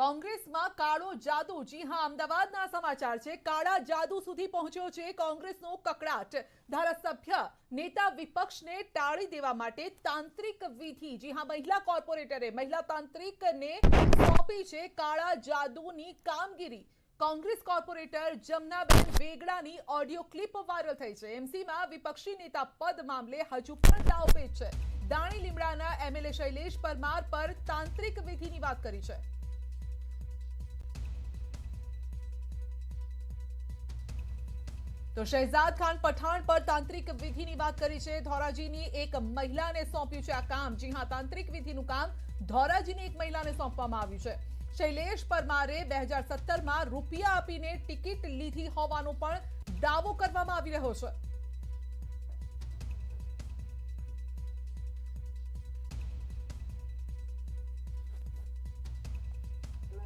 કોંગ્રેસમાં કાળો જાદુ, જી હા, અમદાવાદના સમાચાર છે. કાળા જાદુ સુધી પહોંચ્યો છે કોંગ્રેસનો કકળાટ. ધારાસભ્ય નેતા વિપક્ષને ટાળી દેવા માટે તાંત્રિક વિધિ, જી હા, મહિલા કોર્પોરેટરે મહિલા તાંત્રિકને સોંપી છે કાળા જાદુની કામગીરી. કોંગ્રેસ કોર્પોરેટર જમનાબેન વેગડાની ઓડિયો ક્લિપ વાયરલ થઈ છે. એમસીમાં વિપક્ષી નેતા પદ મામલે હજુ પણ દાવપેચ છે. દાણી લીમડાના એમએલએ શૈલેષ પરમાર પર તાંત્રિક વિધિની વાત કરી છે. તો શહેજાદ ખાન પઠાણ પર તાંત્રિક વિધિની વાત કરી છે. ધોરાજીની એક મહિલાને સોંપ્યું છે આ કામ. જી હા, તાંત્રિક વિધિનું કામ ધોરાજીની એક મહિલાને સોંપવામાં આવ્યું છે. શૈલેષ પરમારે 2017માં રૂપિયા આપીને ટિકિટ લીધી હોવાનો પણ દાવો કરવામાં આવી રહ્યો છે.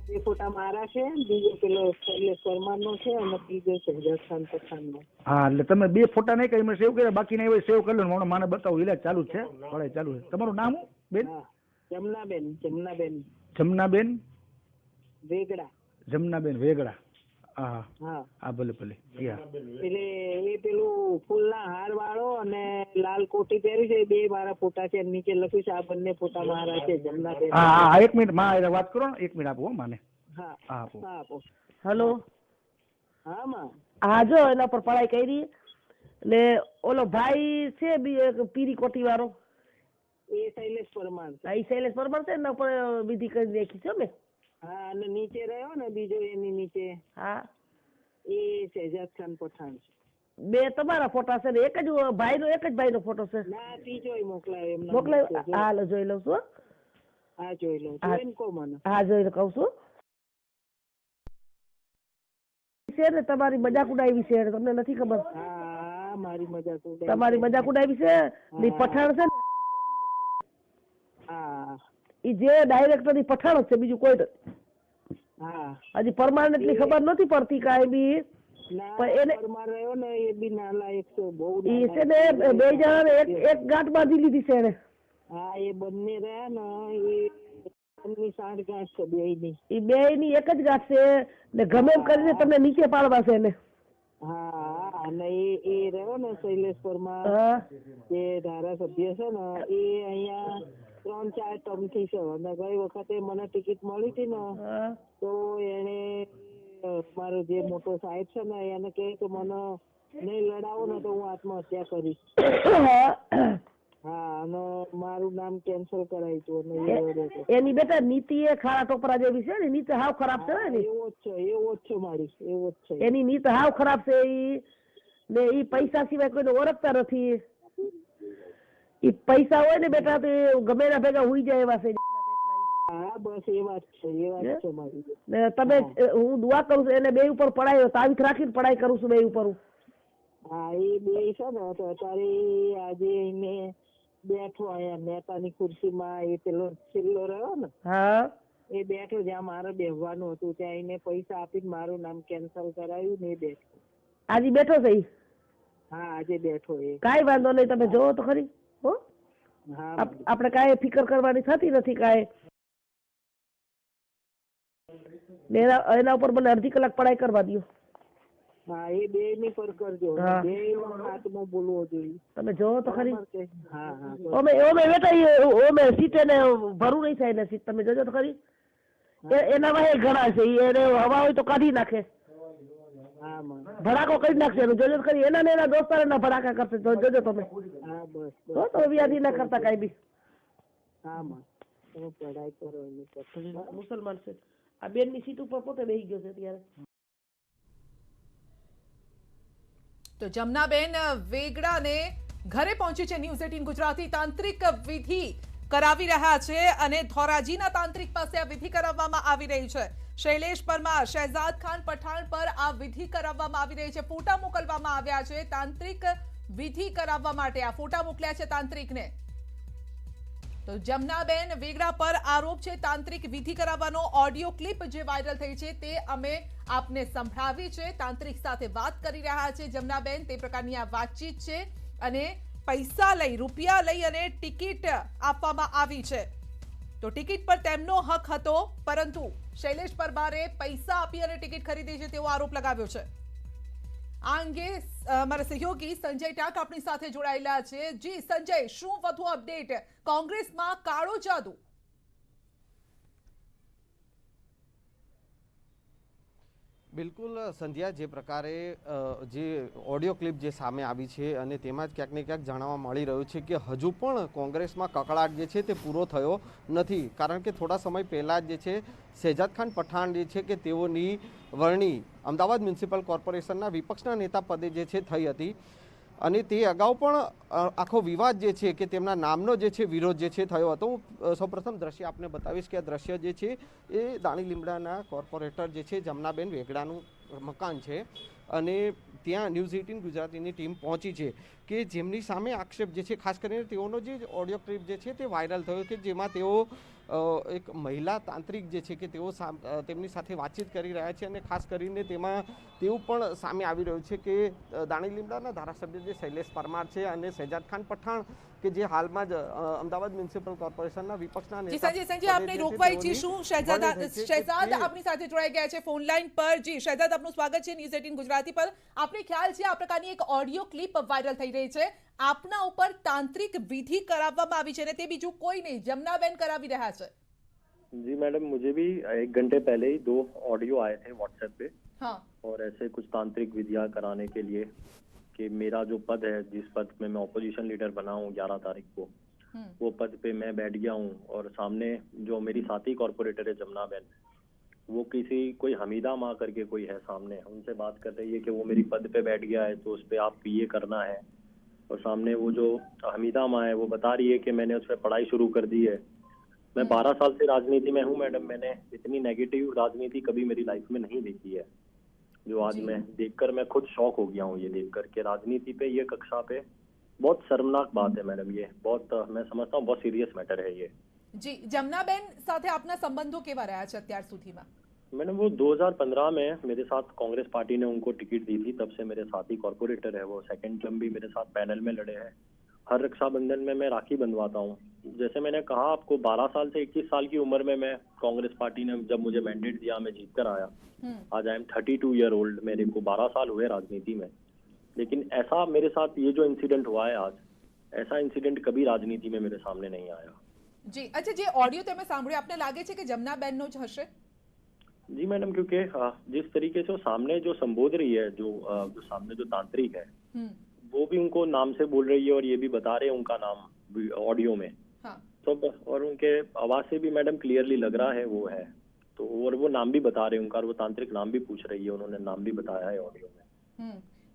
બે ફોટા મારા છે, બીજો પેલો શૈલેષ પરમારનો છે અને ત્રીજો શહેજાદ ખાન પઠાણનો. હા, એટલે તમે બે ફોટા નહીં કરી સેવ કર્યા, બાકી નહીં હોય સેવ કરી લો. હમણાં મને બતાવો, ઇલાજ ચાલુ છે, પઢાઈ ચાલુ છે. તમારું નામ શું બેન? જમનાબેન વેગડા. જમનાબેન વેગડા. હા હા હા, ભલે ભલે. એટલે એ પેલું ફૂલના હાર વાળો અને લાલ કોટી પહેરી છે, બે મારા ફોટા છે. નીચે લખ્યું છે આ બંને ફોટા મારા છે. જમનાબેન. હા હા, એક મિનિટ માં વાત કરો ને, એક મિનિટ આપો માને. હા હા આપો. હા આપો. હેલો. હા માં. હા, જો એના પર પઢાઈ કરી. ને ઓલો ભાઈ છે પીરી કોટી વાળો, એ શૈલેષ પરમાર છે. એ શૈલેષ પરમાર છે. એના પર વિધિ કરી નાખી છે મેં. હા, અને નીચે રહ્યો ને બીજો એની નીચે, હા, એ શહેજાદ ખાન પઠાણ છે. બે તમારા ફોટા છે ને એક જ ભાઈનો, એક જ ભાઈનો ફોટો છે. ના, ત્રીજોય મોકલાયો એમને. મોકલાયો? હાલો જોઈ લઉં છું. હા જોઈ લઉં. જોઈને કહો મને. હા જોઈને કહું છું. છે ને તમારી મજાક ઉડાવી છે, તમને નથી ખબર? હા, મારી મજાક ઉડાવી. તમારી મજાક ઉડાવી છે. ની પઠાણ છે ને, હા, ઈ જે ડાયરેક્ટર ની પઠાણ જ છે, બીજું કોઈ નથી. હા, હજી પરમાર એટલી ખબર નથી પડતી કાંઈ બી. પણ એને પરમાર રહ્યો ને એ બી નાલાયક છે, બહુ ઈ છે ને બે જણા એક ગાંઠ બાંધી લીધી છે એને. હા, એ બંને રહ્યા ને એ એમની સાઠગાંઠ છે બેયની. ઈ બેયની એક જ ગાંઠ છે ને ગમે એમ કરીને તમને નીચે પાડવા છે એને. હા, અને એ રહ્યો ને શૈલેષ પરમાર, જે ધારાસભ્ય છે ને, એ અહીંયા 3-4 ટર્મથી છે. અને ગઈ વખતે મને ટિકિટ મળી હતી ને, તો એને મારો જે મોટો સાહેબ છે ને એને કહે કે મને નહીં લડાવો ને તો હું આત્મહત્યા કરીશ. હા, અને મારું નામ કેન્સલ કરાયું હતું. એની બેટા નીતિ એ ખાડા ટોપરા જેવી છે ને, નીતિ હાવ ખરાબ છે ને. એવો જ છે મારી, એવો જ છે. એની નીતિ હાવ ખરાબ છે. ઈ ને ઈ પૈસા સિવાય કોઈને ઓળખતા નથી. ઈ પૈસા હોય ને બેટા તો ગમે એના ભેગા હુઈ જાય એવા છે. હા, બસ એ વાત છે મારી. ને તમે, હું દુઆ કરું છું એને બે ઉપર પડાય તાવીથ રાખીને પડાઈ કરું છું બે ઉપર. હા, એ બે છે ને તો અત્યારે આજે એને બેઠો અહીંયા નેતાની ખુરશીમાં. એ પેલો છેલ્લો રહ્યો ને, હા, એ બેઠો જ્યાં મારે બેસવાનું હતું ત્યાં એને પૈસા આપીને મારું નામ કેન્સલ કરાયું ને એ બેઠો. આજે બેઠો છે? હા, આજે બેઠો. એ કાંઈ વાંધો નહીં, તમે જોવો તો ખરી. હો, આપણે કાંઈ ફિકર કરવાની થતી નથી કાંઈ. એના ઉપર મને અડધી કલાક પઢાઈ કરવા દો. હા, એ બે ની પર કરજો. બે હાથમાં બોલવો જોઈએ. તમે જોવો તો ખરી. હા હા, ઓમે બેટા ઓમે સીટ એને ભરું નહીં થાય ને સીટ. તમે જોજો તો ખરી. એના વાહે ઘણા છે, એને હવા હોય તો કાઢી નાખે. હા માં, ભડાકો કરી નાખશે એનું. જોજો તો ખરી. એના ને એના દોસ્તાર એના ભડાકા કરશે. જોજો તમે. હા બસ. તો વ્યાધી ના કરતા કાંઈ બી. હા માં, તમે પઢાઈ કરો એની. મુસલમાન છે. આ બેન ની સીટ ઉપર પોતે બેસી ગયો છે ત્યારે. તો જમનાબેન વેગડાને ઘરે પહોંચી છે ન્યૂઝ 18 ગુજરાતી. તાંત્રિક વિધિ કરાવી રહ્યા છે અને ધોરાજીના તાંત્રિક પાસે આ વિધિ કરાવવામાં આવી રહી છે. શૈલેષ પરમાર, શહેજાદ ખાન પઠાણ પર આ વિધિ કરાવવામાં આવી રહી છે. ફોટા મોકલવામાં આવ્યા છે તાંત્રિક વિધિ કરાવવા માટે. આ ફોટા મોકલ્યા છે તાંત્રિકને. તો જમનાબેન વેગડા પર આરોપ છે તાંત્રિક વિધિ કરાવવાનો. ઓડિયો ક્લિપ જે વાયરલ થઈ છે તે અમે આપને સંભળાવી છે. તાંત્રિક સાથે વાત કરી રહ્યા છે જમનાબેન, તે પ્રકારની આ વાતચીત છે. અને પૈસા લઈ, રૂપિયા લઈ અને ટિકિટ આપવામાં આવી છે. તો ટિકિટ પર તેમનો હક હતો, પરંતુ શૈલેષ પરમારે પૈસા આપી અને ટિકિટ ખરીદી છે તેવો આરોપ લગાવ્યો છે। આ અંગે મારા સહયોગી સંજય ટાક આપણી સાથે જોડાયેલા છે। જી સંજય, શું વધુ અપડેટ કોંગ્રેસમાં કાળો જાદુ? બિલકુલ સંધ્યા, જે પ્રકારે જે ઓડિયો ક્લિપ જે સામે આવી છે અને તેમાં જ ક્યાંક ને ક્યાંક જાણવા મળી રહ્યું છે કે હજુ પણ કોંગ્રેસમાં કકળાટ જે છે તે પૂરો થયો નથી। કારણ કે થોડા સમય પહેલાં જ જે છે શહેજાદ ખાન પઠાણ જે છે કે તેઓની વરણી અમદાવાદ મ્યુનિસિપલ કોર્પોરેશનના વિપક્ષના નેતા પદે જે છે થઈ હતી અને તે અગાઉ પણ આખો વિવાદ જે છે કે તેમના નામનો જે છે વિરોધ જે છે થયો હતો। હું સૌપ્રથમ દ્રશ્ય આપને બતાવીશ કે આ દ્રશ્ય જે છે એ દાણી લીમડાના કોર્પોરેટર જે છે જમનાબેન વેગડાનું મકાન છે અને ત્યાં ન્યૂઝ 18 ગુજરાતીની ટીમ પહોંચી છે કે જેમની સામે આક્ષેપ જે છે, ખાસ કરીને તેઓનો જે ઓડિયો ક્લિપ જે છે તે વાયરલ થયો કે જેમાં તેઓ એક મહિલા તાંત્રિક જે છે કે તેઓ તેમની સાથે વાતચીત કરી રહ્યા છે અને ખાસ કરીને તેમાં તેવું પણ સામે આવી રહ્યું છે કે દાણી લીમડાના ધારાસભ્ય જે શૈલેષ પરમાર છે અને શહેજાદ ખાન પઠાણ કે જે હાલમાં જ અમદાવાદ મ્યુનિસિપલ કોર્પોરેશનના વિપક્ષના જી નેતા સંજય આપને રોકવા ઈચ્છીશું। શહેજાદ આપણી સાથે જોડાઈ ગયા છે ફોન લાઈન પર। જી શહેજાદ, આપનું સ્વાગત છે ન્યૂઝ 18 ગુજરાતી પર। આપને ખ્યાલ છે આ પ્રકારની એક ઓડિયો ક્લિપ વાયરલ થઈ રહી છે, આપના ઉપર તાંત્રિક વિધિ કરાવવામાં આવી છે અને તે બીજું કોઈ નહીં, જમનાબેન કરાવી રહ્યા છે। जी मैडम, मुझे भी 1 घंटे पहले ही 2 ऑडियो आए थे व्हाट्सएप पे। हाँ। और ऐसे कुछ तांत्रिक विधियां कराने के लिए कि मेरा जो पद है, जिस पद में मैं ऑपोजिशन लीडर बना हूँ 11 तारीख को, वो पद पे मैं बैठ गया हूँ और सामने जो मेरी साथी कॉर्पोरेटर है जमुनाबेन, वो किसी कोई हमीदा माँ करके कोई है सामने, उनसे बात कर रही है कि वो मेरी पद पे बैठ गया है तो उस पर आप ये करना है। और सामने वो जो हमीदा माँ है वो बता रही है कि मैंने उस पर पढ़ाई शुरू कर दी है। मैं 12 साल से राजनीति में हूँ मैडम, मैंने इतनी नेगेटिव राजनीति कभी मेरी लाइफ में नहीं देखी है, जो आज मैं देखकर मैं खुद शॉक हो गया हूँ ये देखकर के राजनीति पे, ये कक्षा पे बहुत शर्मनाक बात है मैडम। ये बहुत मैं समझता हूँ बहुत सीरियस मैटर है ये। जी जमुनाबेन સાથે આપના સંબંધો કેવા રહ્યા છે અત્યાર સુધીમાં? मैडम वो 2015 में मेरे साथ कांग्रेस पार्टी ने उनको टिकट दी थी, तब से मेरे साथी कॉर्पोरेटर है, वो सेकंड टर्म भी मेरे साथ पैनल में लड़े हैं। हर रक्षाबंधन में मैं राखी बंधवाता हूँ। जैसे मैंने कहा आपको, 12 साल से 21 साल की उम्र में मैं कांग्रेस पार्टी ने जब मुझे मैंडेट दिया मैं जीत कर आया। आज आई एम 32 ईयर ओल्ड, मेरे को 12 साल हुए राजनीति में, लेकिन ऐसा मेरे साथ ये जो इंसिडेंट हुआ है आज, ऐसा इंसिडेंट कभी राजनीति में मेरे सामने नहीं आया। जी अच्छा, જે ઓડિયો તમે સાંભળ્યો આપને લાગે છે કે જમનાબેનનો જ હશે? जी मैडम, क्योंकि जिस तरीके से वो सामने जो संबोध रही है, जो सामने जो तांत्रिक है, वो भी उनको नाम से बोल रही है और ये भी बता रहे हैं उनका नाम ऑडियो में। हाँ। तो और उनके आवाज से भी मैडम क्लियरली लग रहा है वो है, तो और वो नाम भी बता रहे हैं उनका, वो तांत्रिक नाम भी पूछ रही है, उन्होंने नाम भी बताया है ऑडियो में।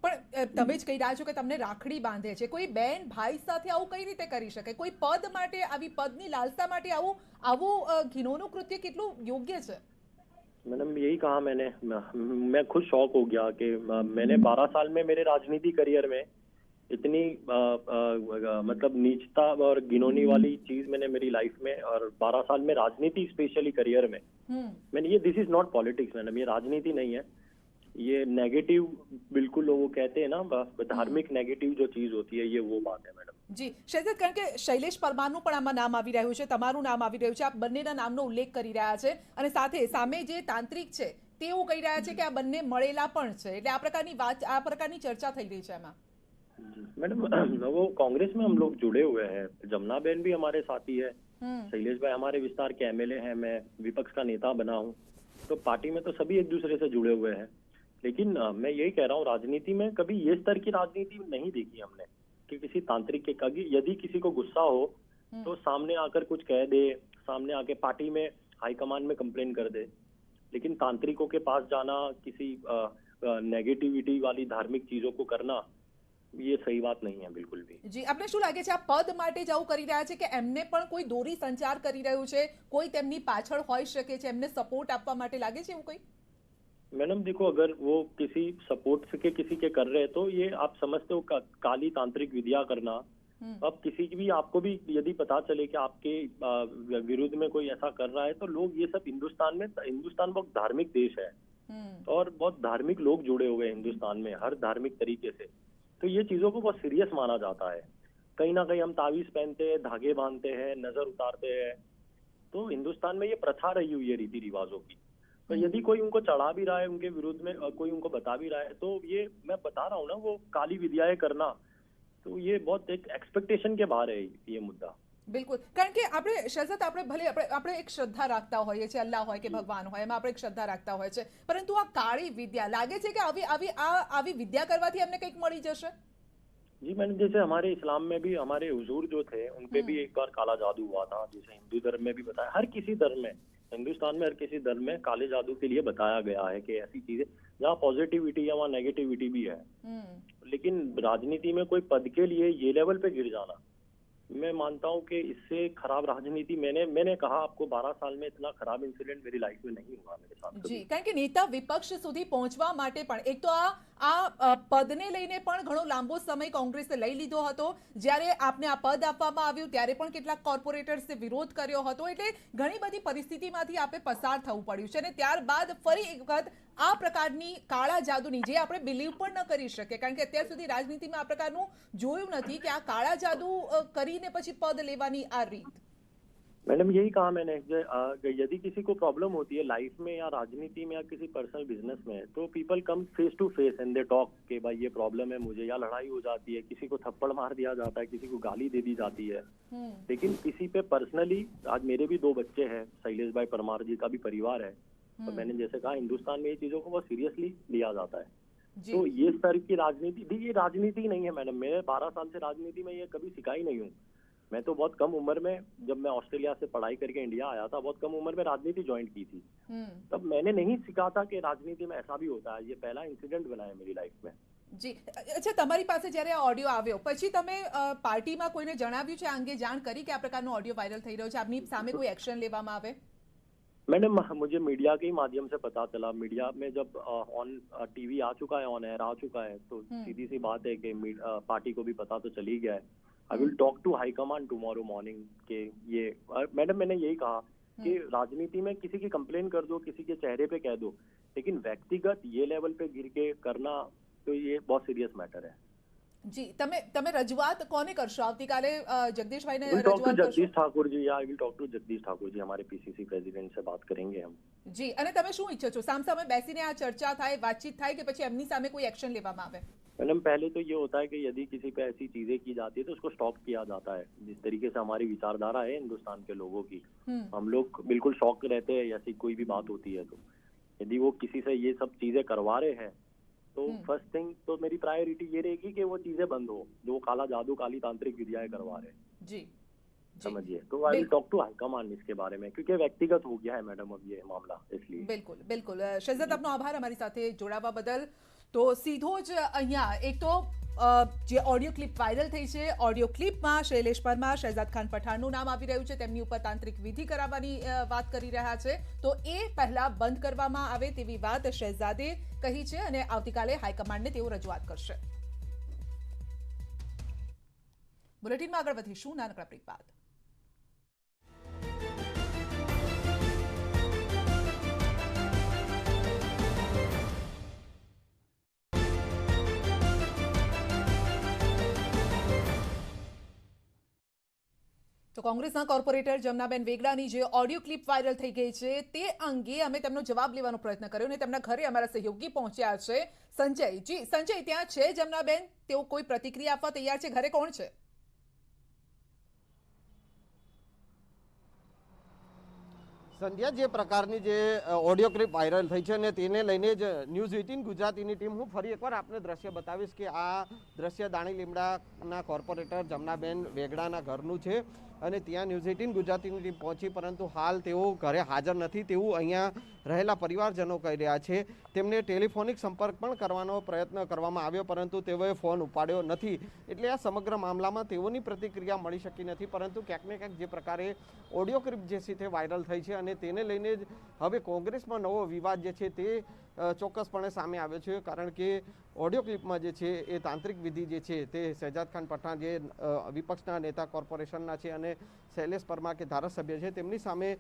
પણ તમે જ કહી રહ્યા છો કે તમને રાખડી બાંધે છે, કોઈ બેન ભાઈ સાથે આવું કઈ રીતે કરી શકે? કોઈ પદ માટે, આવી પદની લાલસા માટે આવું ઘિનોનું કૃત્ય કેટલું યોગ્ય છે? मैडम यही कहा मैंने, मैं खुद शॉक हो गया कि मैंने 12 साल में मेरे राजनीति करियर में इतनी मतलब नीचता और गिनौनी वाली चीज मैंने मेरी लाइफ में, और 12 साल में राजनीति स्पेशली करियर में मैंने ये, this is not politics madam, ये राजनीति नहीं है, ये नेगेटिव बिल्कुल लोग कहते हैं ना, धार्मिक नेगेटिव जो चीज होती है, ये वो बात है मैडम। જી શહેજાદ, કારણ કે શૈલેષ પરમારનું પણ આમાં નામ આવી રહ્યું છે, તમારું નામ આવી રહ્યું છે, આપ બંનેના નામનો ઉલ્લેખ કરી રહ્યા છે અને સાથે સામે જે તાંત્રિક છે તેવું કહી રહ્યા છે કે આ બંને મળેલા પણ છે, એટલે આ પ્રકારની ચર્ચા થઈ રહી છે એમાં। मैडम वो कांग्रेस में हम लोग जुड़े हुए हैं, जमुनाबेन भी हमारे साथी है, शैलेश भाई हमारे विस्तार के एमएलए हैं, मैं विपक्ष का नेता बना हूँ, तो पार्टी में तो सभी एक दूसरे से जुड़े हुए हैं। लेकिन मैं यही कह रहा हूँ, राजनीति में कभी ये स्तर की राजनीति नहीं देखी हमने कि किसी तांत्रिक के यदि किसी को गुस्सा हो तो सामने आकर कुछ कह दे, सामने आके पार्टी में हाईकमान में कंप्लेन कर दे, लेकिन तांत्रिकों के पास जाना, किसी नेगेटिविटी वाली धार्मिक चीजों को करना, ये सही बात नहीं है बिल्कुल भी। जी आपने શું લાગે છે આ પદ માટે જ આવું કરી રહ્યા છે કે એમને પણ કોઈ દોરી સંચાર કરી રહ્યું છે, કોઈ તેમની પાછળ હોઈ શકે છે, એમને સપોર્ટ આપવા માટે લાગે છે એવું કોઈ? मैडम देखो, अगर वो किसी सपोर्ट के किसी के कर रहे हैं तो ये आप समझते हो काली तांत्रिक विधियां करना। अब किसी की भी, आपको भी यदि पता चले कि आपके विरुद्ध में कोई ऐसा कर रहा है, तो लोग ये सब हिंदुस्तान बहुत धार्मिक देश है और बहुत धार्मिक लोग जुड़े हुए हैं हिंदुस्तान में हर धार्मिक तरीके से, तो ये चीजों को बहुत सीरियस माना जाता है। कहीं ना कहीं हम तावीज पहनते हैं, धागे बांधते हैं, नजर उतारते हैं, तो हिंदुस्तान में ये प्रथा रही हुई है रीति रिवाजों की। तो यदि कोई उनको चढ़ा भी रहा है, उनके विरुद्ध में कोई उनको बता भी रहा है, तो ये मैं बता रहा हूँ ना, वो काली विद्याएं करना, तो ये बहुत एक एक्सपेक्टेशन के बाहर है ये मुद्दा। બિલકુલ, કારણ કે આપણે શહેજાદ આપણે ભલે આપણે એક શ્રદ્ધા રાખતા હોઈએ છીએ, અલ્લાહ હોય કે ભગવાન હોય, એમાં આપણે એક શ્રદ્ધા રાખતા હોય છે, પરંતુ આ કાળી વિદ્યા લાગે છે કે આવી વિદ્યા કરવાથી અમને કંઈક મળી જશે? जी मैंने, जैसे हमारे इस्लाम में भी हमारे हुजूर जो थे उनपे भी एक बार काला जादू हुआ था, जैसे हिंदू धर्म में भी बताया, हर किसी धर्म में, हिंदुस्तान में हर किसी धर्म में काले जादू के लिए बताया गया है कि ऐसी चीजें जहाँ पॉजिटिविटी है वहाँ नेगेटिविटी भी है। लेकिन राजनीति में कोई पद के लिए ये लेवल पे गिर जाना, मैं मानता हूँ कि इससे खराब राजनीति, मैंने कहा आपको 12 साल में इतना खराब इंसिडेंट मेरी लाइफ में नहीं हुआ मेरे साथ जी, કારણ કે નેતા વિપક્ષ સુધી પહોંચવા માટે પણ એક તો આ પદને લઈને પણ ઘણો લાંબો સમય કોંગ્રેસે લઈ લીધો હતો, જ્યારે આપને આ પદ આપવામાં આવ્યું ત્યારે પણ કેટલાક કોર્પોરેટર્સે વિરોધ કર્યો હતો, એટલે ઘણી બધી પરિસ્થિતિમાંથી આપે પસાર થવું પડ્યું છે, અને ત્યારબાદ ફરી એક વખત આ પ્રકારની કાળા જાદુની જે આપણે બિલીવ પણ ન કરી શકીએ, કારણ કે અત્યાર સુધી રાજનીતિમાં આ પ્રકારનું જોયું નથી કે આ કાળા જાદુ કરીને પછી પદ લેવાની આ રીત। मैडम यही कहा मैंने, यदि किसी को प्रॉब्लम होती है लाइफ में या राजनीति में या किसी पर्सनल बिजनेस में, तो people come face to face and they talk कि भाई ये प्रॉब्लम है मुझे, या लड़ाई हो जाती है, किसी को थप्पड़ मार दिया जाता है, किसी को गाली दे दी जाती है। लेकिन किसी पे पर्सनली, आज मेरे भी 2 बच्चे हैं, शैलेश भाई परमार जी का भी परिवार है, तो मैंने जैसे कहा हिंदुस्तान में ये चीजों को बहुत सीरियसली लिया जाता है। तो ये स्तर की राजनीति, ये राजनीति नहीं है मैडम, मैं 12 साल से राजनीति में ये कभी सिखा ही नहीं हूँ। मैं तो बहुत कम उम्र में, जब मैं ऑस्ट्रेलिया से पढ़ाई करके इंडिया आया था, बहुत कम उम्र में राजनीति ज्वाइन की थी, तब मैंने नहीं सीखा था कि राजनीति में ऐसा भी होता है। ये पहला इंसिडेंट बना है मेरी लाइफ में। જી, અચ્છા, તમારી પાસે જ્યારે આ ઓડિયો આવ્યો પછી તમે પાર્ટીમાં કોઈને જણાવ્યું છે, આ અંગે જાણ કરી કે આ પ્રકારનો ઓડિયો વાયરલ થઈ રહ્યો છે, આપની સામે કોઈ એક્શન લેવામાં આવે? मैडम मुझे मीडिया के ही माध्यम से पता चला, मीडिया में जब ऑन टीवी आ चुका है, ऑन एयर आ चुका है, तो सीधी सी बात है कि पार्टी को भी पता तो चल ही गया है। I will talk to high command tomorrow morning के ये मैडम, मैंने यही कहा कि राजनीति में किसी की कंप्लेन कर दो, किसी के चेहरे पे कह दो, लेकिन व्यक्तिगत ये लेवल पे गिर के करना, तो ये बहुत सीरियस मैटर है। जी, તમે રજૂઆત કોને કરશો આવતીકાલે? જગદીશભાઈને टॉक टू રજૂઆત जगदीश કરશો? Thakur ji, I will talk to Jagdish Thakur ji, हमारे पीसीसी प्रेसिडेंट से बात करेंगे हम। જી, અને તમે શું ઈચ્છો છો? સામસામે બેસીને આ ચર્ચા થાય, વાતચીત થાય, કે પછી એમની સામે કોઈ એક્શન લેવામાં આવે? मैडम पहले तो ये होता है कि यदि किसी पे ऐसी चीजें की जाती है तो उसको स्टॉप किया जाता है। जिस तरीके से हमारी विचारधारा है हिंदुस्तान के लोगों की, हम लोग बिल्कुल शॉक रहते हैं ऐसी कोई भी बात होती है। तो यदि वो किसी से ये सब चीजें करवा रहे हैं, तो फर्स्ट थिंग तो मेरी प्रायोरिटी ये रहेगी कि वो चीजें बंद हो, जो काला जादू, काली तांत्रिक विद्याएं करवा रहे हैं। जी, समझिए, तो I will talk to high command इसके बारे में, क्योंकि व्यक्तिगत हो गया है मैडम अब ये मामला, इसलिए। બિલકુલ બિલકુલ। શહેજાદ, આપનો આભાર અમારી સાથે જોડાવા બદલ। તો સીધો જ અહીંયા એક તો જે ઓડિયો ક્લિપ વાયરલ થઈ છે, ઓડિયો ક્લિપમાં શૈલેષ પરમાર, શહેજાદ ખાન પઠાણનું નામ આવી રહ્યું છે, તેમની ઉપર તાંત્રિક વિધિ કરાવવાની વાત કરી રહ્યા છે, તો એ પહેલા બંધ કરવામાં આવે તેવી વાત શહેજાદે કહી છે, અને આવતીકાલે હાઈકમાન્ડને તેઓ રજૂઆત કરશે। બુલેટિનમાં આગળ વધીશું નાનકડા બ્રેક બાદ। તો કોંગ્રેસના કોર્પોરેટર જમનાબેન વેગડાની જે ઓડિયો ક્લિપ વાયરલ થઈ ગઈ છે તે અંગે અમે તેમનો જવાબ લેવાનો પ્રયત્ન કર્યો, અને તેમના ઘરે અમારા સહયોગી પહોંચ્યા છે સંજય। જી સંજય, ત્યાં છે જમનાબેન? તેઓ કોઈ પ્રતિક્રિયા આપવા તૈયાર છે? ઘરે કોણ છે? સંધ્યા, જે પ્રકારની જે ઓડિયો ક્લિપ વાયરલ થઈ છે અને તેને લઈને જ ન્યૂઝ 18 ગુજરાતીની ટીમ, હું ફરી એકવાર આપને દ્રશ્ય બતાવીશ કે આ દ્રશ્ય દાણી લીમડાના કોર્પોરેટર જમનાબેન વેગડાના ઘરનું છે, અને ત્યાં ન્યૂઝ 18 ગુજરાતીની ટીમ પહોંચી, પરંતુ હાલ તેઓ ઘરે હાજર નથી તેવું અહીંયા રહેલા પરિવારજનો કહી રહ્યા છે। તેમને ટેલિફોનિક સંપર્ક પણ કરવાનો પ્રયત્ન કરવામાં આવ્યો, પરંતુ તેઓએ ફોન ઉપાડ્યો નથી, એટલે આ સમગ્ર મામલામાં તેઓની પ્રતિક્રિયા મળી શકી નથી। પરંતુ ક્યાંક ને ક્યાંક જે પ્રકારે ઓડિયો ક્લિપ જે છે તે વાયરલ થઈ છે, અને તેને લઈને જ હવે કોંગ્રેસમાં નવો વિવાદ જે છે તે ચોક્કસપણે સામે આવ્યો છે, કારણ કે ઓડિયો ક્લિપમાં જે છે એ તાંત્રિક વિધિ જે છે તે શહેજાદ ખાન પઠાણ જે વિપક્ષના નેતા કોર્પોરેશનના છે અને શૈલેષ પરમાર કે ધારાસભ્ય છે તેમની સામે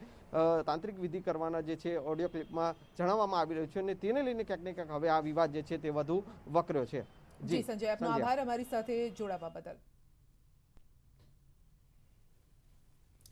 તાંત્રિક વિધિ કરવાના જે છે ઓડિયો ક્લિપમાં જણાવવામાં આવી રહ્યું છે, અને તેને લઈને ક્યાંક ને ક્યાંક હવે આ વિવાદ જે છે તે વધુ વકર્યો છે। જી સંજય, આપનો આભાર અમારી સાથે જોડાવા બદલ।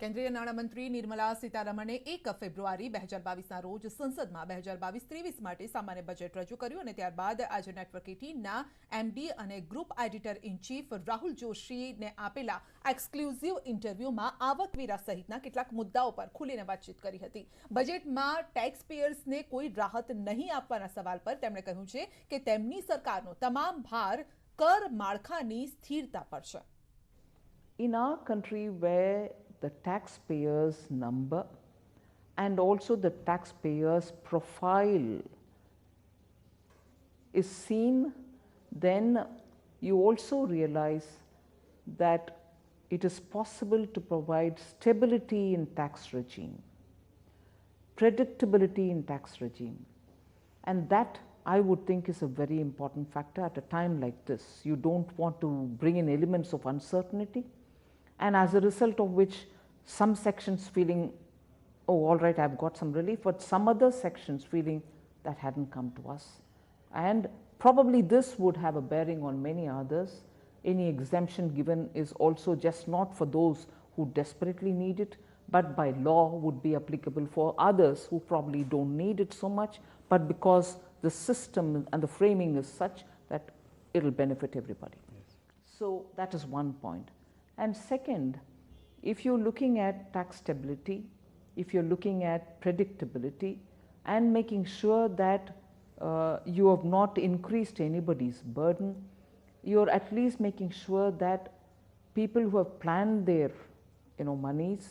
કેન્દ્રીય નાણામંત્રી નિર્મલા સીતારમણે 1 ફેબ્રુઆરી 2022ના રોજ સંસદમાં 2022-23 માટે સામાન્ય બજેટ રજૂ કર્યું અને ત્યારબાદ આજે નેટવર્ક 18ના એમડી અને group editor in chief Rahul જોશીને આપેલા એક્સક્લુઝિવ ઇન્ટરવ્યુમાં આવકવેરા સહિતના કેટલાક મુદ્દાઓ પર ખુલીને વાતચીત કરી હતી। બજેટમાં ટેક્સ પેયર્સને કોઈ રાહત નહીં આપવાના સવાલ પર તેમણે કહ્યું છે કે તેમની સરકારનો તમામ ભાર કર માળખાની સ્થિરતા પર છે। In our country, where the taxpayers' number and also the taxpayers' profile is seen, then you also realize that it is possible to provide stability in tax regime, predictability in tax regime, and that I would think is a very important factor at a time like this. You don't want to bring in elements of uncertainty, and as a result of which some sections feeling, oh, all right, I've got some relief, but some other sections feeling that hadn't come to us. And probably this would have a bearing on many others. Any exemption given is also just not for those who desperately need it, but by law would be applicable for others who probably don't need it so much, but because the system and the framing is such that it'll benefit everybody. Yes. So that is one point. And second, if you're looking at tax stability, if you're looking at predictability and making sure that you have not increased anybody's burden, you're at least making sure that people who have planned their monies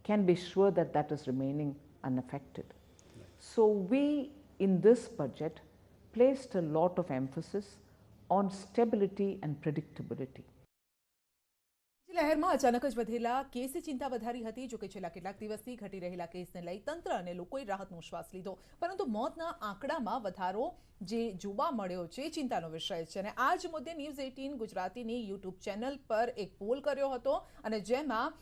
can be sure that that is remaining unaffected. So we in this budget placed a lot of emphasis on stability and predictability. લહેરમાં અચાનક જ વધેલા કેસની ચિંતા વધારી હતી। જો કે છેલ્લા કેટલાક દિવસથી ઘટી રહેલા કેસને લઈ તંત્ર અને લોકોએ રાહતનો શ્વાસ લીધો, પરંતુ મોતના આંકડામાં વધારો જે જોવા મળ્યો છે ચિંતાનો વિષય છે। અને આ જ મુદ્દે ન્યૂઝ 18 ગુજરાતીની યુટ્યુબ ચેનલ પર એક પોલ કર્યો હતો અને જેમાં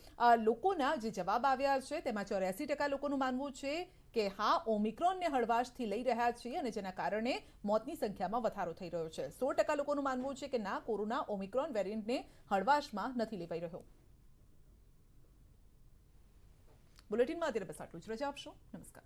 લોકોના જે જવાબ આવ્યા છે તેમાં 84% લોકોનું માનવું છે કે હા, ઓમિક્રોનને હળવાશથી લઈ રહ્યા છીએ અને જેના કારણે મોતની સંખ્યામાં વધારો થઈ રહ્યો છે। 100% લોકોનું માનવું છે કે ના, કોરોના ઓમિક્રોન વેરિયન્ટને હળવાશમાં નથી લેવાઈ રહ્યો। બુલેટિનમાં અત્યારે બસ આટલું જ। રજા આપશો। નમસ્કાર।